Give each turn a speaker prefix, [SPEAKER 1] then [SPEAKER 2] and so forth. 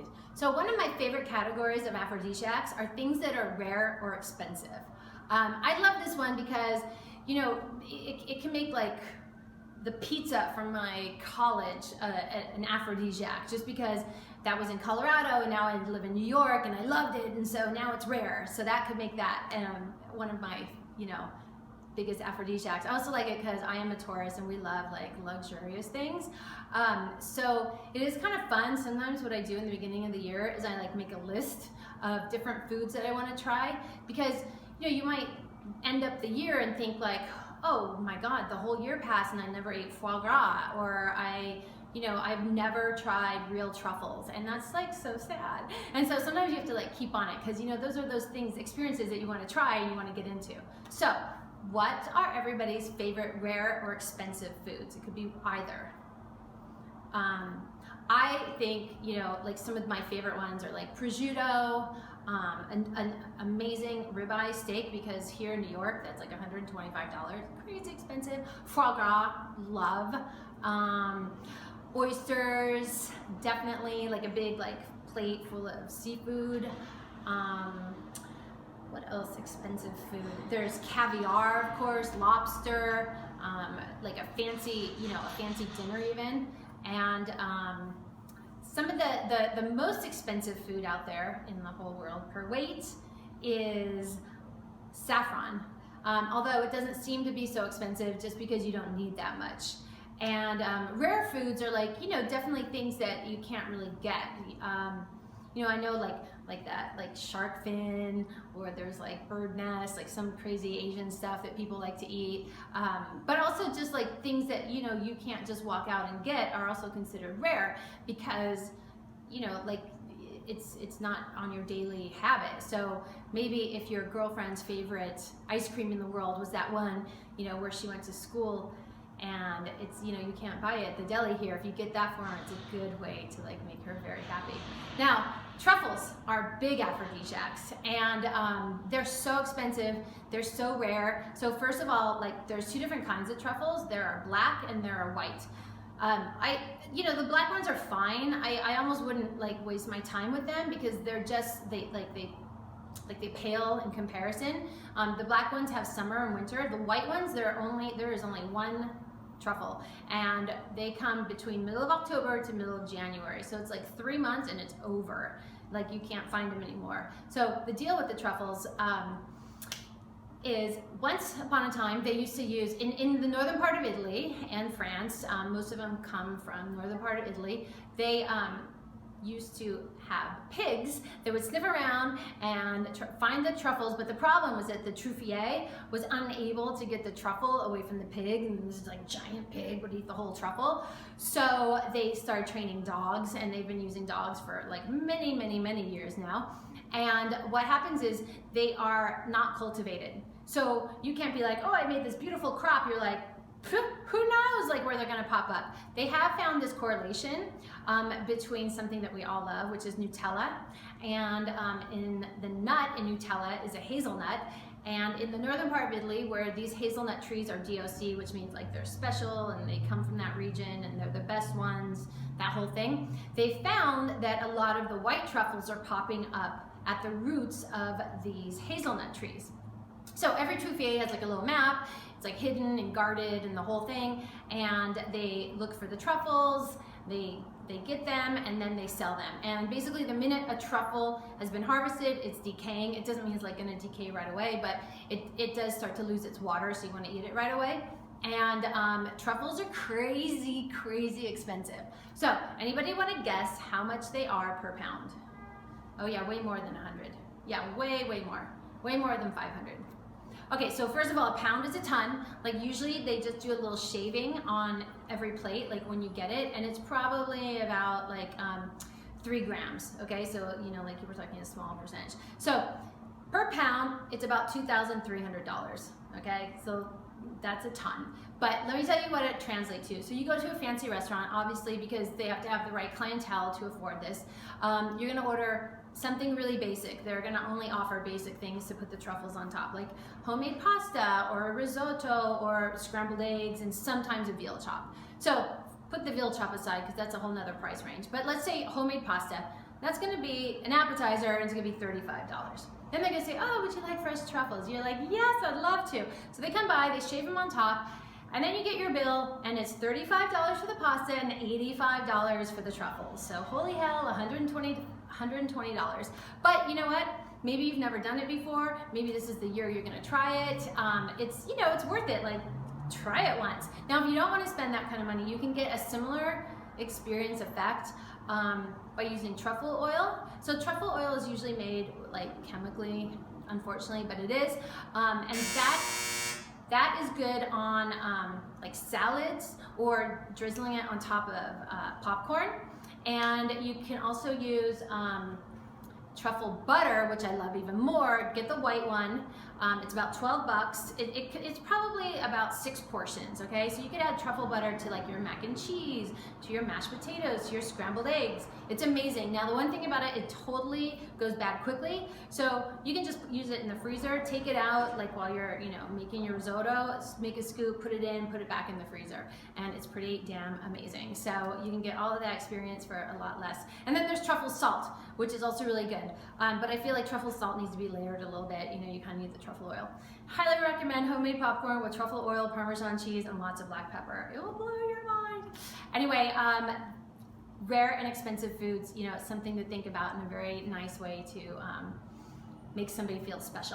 [SPEAKER 1] Okay. So one of my favorite categories of aphrodisiacs are things that are rare or expensive. I love this one because, you know, it can make like the pizza from my college an aphrodisiac, just because that was in Colorado and now I live in New York and I loved it, and so now it's rare. So that could make that one of my, you know, biggest aphrodisiacs. I also like it because I am a Taurus and we love like luxurious things. So it is kind of fun. Sometimes what I do in the beginning of the year is I like make a list of different foods that I want to try, because you know, you might end up the year and think like, oh my God, the whole year passed and I never ate foie gras, or I've never tried real truffles, and that's like so sad. And so sometimes you have to like keep on it, because you know, those are those things, experiences that you want to try and you want to get into. So what are everybody's favorite rare or expensive foods? It could be either. I think, you know, like some of my favorite ones are like prosciutto, an amazing ribeye steak, because here in New York that's like $125, crazy expensive. Foie gras, love. Oysters, definitely, like a big like plate full of seafood. What else expensive food? There's caviar, of course, lobster, like a fancy dinner even. And some of the most expensive food out there in the whole world per weight is saffron. Although it doesn't seem to be so expensive just because you don't need that much. And rare foods are like, you know, definitely things that you can't really get. You know, I know like that, like shark fin, or there's like bird nest, like some crazy Asian stuff that people like to eat. But also just like things that, you know, you can't just walk out and get are also considered rare, because, you know, like it's not on your daily habit. So maybe if your girlfriend's favorite ice cream in the world was that one, you know, where she went to school, and it's, you know, you can't buy it at the deli here. If you get that for her, it's a good way to like make her very happy. Now, truffles are big aphrodisiacs, and they're so expensive, they're so rare. So first of all, like there's two different kinds of truffles. There are black and there are white. You know, the black ones are fine. I almost wouldn't like waste my time with them, because they're just, they pale in comparison. The black ones have summer and winter. The white ones, there is only one truffle, and they come between middle of October to middle of January. So it's like 3 months and it's over. Like you can't find them anymore. So the deal with the truffles is, once upon a time they used to use, in the northern part of Italy and France, most of them come from northern part of Italy, they used to have pigs that would sniff around and find the truffles, but the problem was that the truffier was unable to get the truffle away from the pig, and this like giant pig would eat the whole truffle. So they started training dogs, and they've been using dogs for like many years now. And what happens is they are not cultivated. So you can't be like, oh, I made this beautiful crop. You're like, who knows like where they're going to pop up. They have found this correlation between something that we all love, which is Nutella, and in the nut in Nutella is a hazelnut. And in the northern part of Italy, where these hazelnut trees are DOC, which means like they're special and they come from that region and they're the best ones, that whole thing, they found that a lot of the white truffles are popping up at the roots of these hazelnut trees. So every truffier has like a little map. It's like hidden and guarded and the whole thing, and they look for the truffles, they get them, and then they sell them. And basically the minute a truffle has been harvested, it's decaying. It doesn't mean it's like gonna decay right away, but it does start to lose its water, so you wanna eat it right away. And truffles are crazy expensive. So anybody wanna guess how much they are per pound? Oh yeah, way more than 100. Yeah, way more than 500. Okay, so first of all, a pound is a ton. Like usually they just do a little shaving on every plate, like when you get it, and it's probably about like 3 grams, okay? So, you know, like we're talking a small percentage. So per pound, it's about $2,300, okay? So that's a ton. But let me tell you what it translates to. So you go to a fancy restaurant, obviously, because they have to have the right clientele to afford this. You're gonna order something really basic. They're gonna only offer basic things to put the truffles on top, like homemade pasta or a risotto or scrambled eggs and sometimes a veal chop. So put the veal chop aside because that's a whole nother price range. But let's say homemade pasta, That's gonna be an appetizer and it's gonna be $35. Then they're gonna say, oh, would you like fresh truffles? You're like, yes, I'd love to. So they come by, they shave them on top, and then you get your bill, and it's $35 for the pasta and $85 for the truffles. So holy hell, $120. But you know what? Maybe you've never done it before. Maybe this is the year you're gonna try it. It's worth it. Like, try it once. Now, if you don't want to spend that kind of money, you can get a similar experience effect by using truffle oil. So truffle oil is usually made like chemically, unfortunately, but it is, and that is good on like salads or drizzling it on top of popcorn. And you can also use truffle butter, which I love even more. Get the white one. It's about 12 bucks. It's probably about 6 portions, okay? So you could add truffle butter to like your mac and cheese, to your mashed potatoes, to your scrambled eggs. It's amazing. Now the one thing about it, it totally goes bad quickly. So you can just use it in the freezer, take it out like while you're, making your risotto, make a scoop, put it in, put it back in the freezer. And it's pretty damn amazing. So you can get all of that experience for a lot less. And then there's truffle salt, which is also really good. But I feel like truffle salt needs to be layered a little bit. You kind of need the truffle oil. Highly recommend homemade popcorn with truffle oil, Parmesan cheese, and lots of black pepper. It will blow your mind. Anyway, rare and expensive foods, it's something to think about in a very nice way to make somebody feel special.